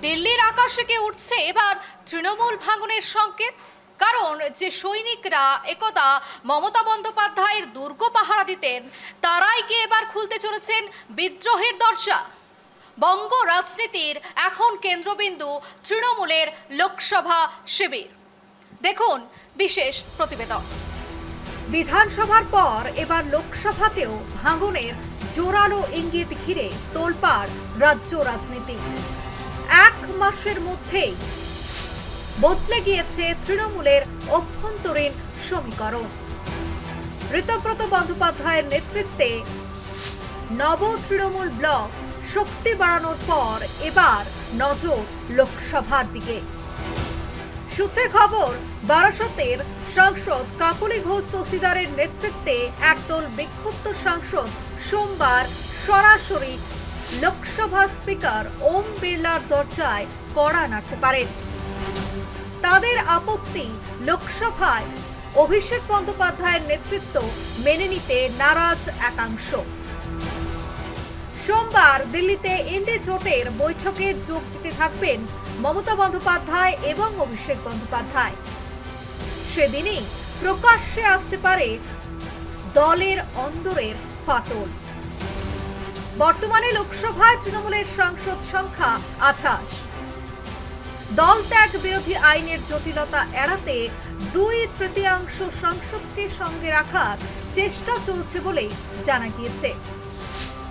দিল্লির আকাশে কে উঠছে এবার তৃণমূল ভাঙনের সংকেত। কারণ যে সৈনিকরা একদা মমতা বন্দ্যোপাধ্যায়ের দুর্গ পাহারা দিতেন, তারাই কি এবার খুলতে চলেছেন বিদ্রোহের দরজা। বঙ্গ রাজনীতির এখন কেন্দ্রবিন্দু তৃণমূলের লোকসভা শিবির। দেখুন বিশেষ প্রতিবেদন। বিধানসভার পর এবার লোকসভাতেও ভাঙনের জোরালো ইঙ্গিত ঘিরে তোলপাড় রাজ্য রাজনীতি। এক মাসের মধ্যেই বদলে গিয়েছে তৃণমূলের অভ্যন্তরীণ সমীকরণ। ঋতব্রত বন্দ্যোপাধ্যায়ের নেতৃত্বে নব তৃণমূল ব্লক শক্তি বাড়ানোর পর এবার নজর লোকসভার দিকে। সূত্রের খবর, বারাসতের সাংসদ কাকলি ঘোষ দস্তিদারের নেতৃত্বে একদল বিক্ষুব্ধ সাংসদ সোমবার সরাসরি লোকসভা স্পিকার ওম বিড়লার দরজায় কড়া নাড়তে পারেন। তাদের আপত্তি, লোকসভায় অভিষেক বন্দ্যোপাধ্যায়ের নেতৃত্ব মেনে নিতে নারাজ একাংশ। সোমবার দিল্লিতে ইন্ডি জোটের বৈঠকে যোগ দিতে থাকবেন মমতা বন্দ্যোপাধ্যায় এবং অভিষেক বন্দ্যোপাধ্যায়। সেদিনই প্রকাশ্যে আসতে পারে দলের অন্দরের ফাটল। বর্তমানে লোকসভায় তৃণমূলের সাংসদ সংখ্যা 28। দল ত্যাগ বিরোধী আইনের জটিলতা এড়াতে 2/3 সাংসদকে সঙ্গে রাখার চেষ্টা চলছে বলে জানা গিয়েছে।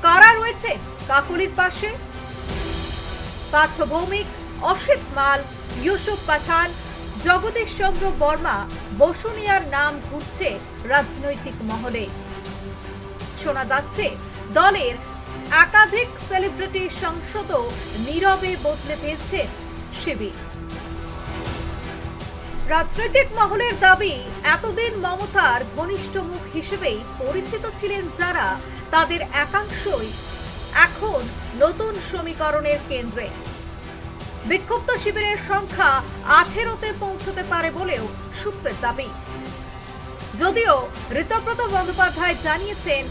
কারা রয়েছে কাকলির পাশে? পার্থ ভৌমিক, অসিত মাল, ইউসুফ পাঠান, জগদীশ চন্দ্র বর্মা, বসুনিয়ার নাম ঘুরছে রাজনৈতিক মহলে। শোনা যাচ্ছে দলের একাধিক সেলিব্রিটি সাংসদও নীরবে বদলে ফেলছে শিবির। রাজনৈতিক মহলের দাবি, এতদিন মমতার ঘনিষ্ঠ মুখ হিসেবেই পরিচিত ছিলেন যারা, তাদের একাংশই এখন নতুন সমীকরণের কেন্দ্রে। বিক্ষুব্ধ শিবিরের সংখ্যা 18-তে পৌঁছতে পারে বলেও সূত্রের দাবি। যদিও ঋতব্রত বন্দ্যোপাধ্যায় জানিয়েছেন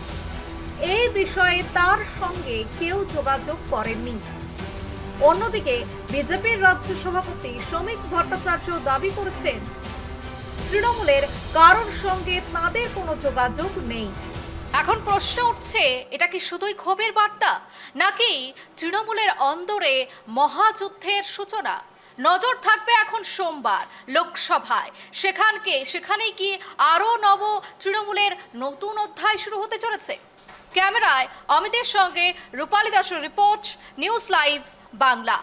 এই বিষয়ে তার সঙ্গে কেউ যোগাযোগ করেননি। অন্যদিকে বিজেপির রাজ্য সভাপতি শ্রমিক ভট্টাচার্য দাবি করেছেন তৃণমূলের কারোর সঙ্গে তাদের কোনো যোগাযোগ নেই। এখন প্রশ্ন উঠছে, এটা কি শুধুই ক্ষোভের বার্তা, নাকি তৃণমূলের অন্দরে মহাযুদ্ধের সূচনা? নজর থাকবে এখন সোমবার লোকসভায়। সেখানেই কি আরও নব তৃণমূলের নতুন অধ্যায় শুরু হতে চলেছে? ক্যামেরায় অমিতের সঙ্গে রূপালী দাসের রিপোর্ট, নিউজ লাইভ বাংলা।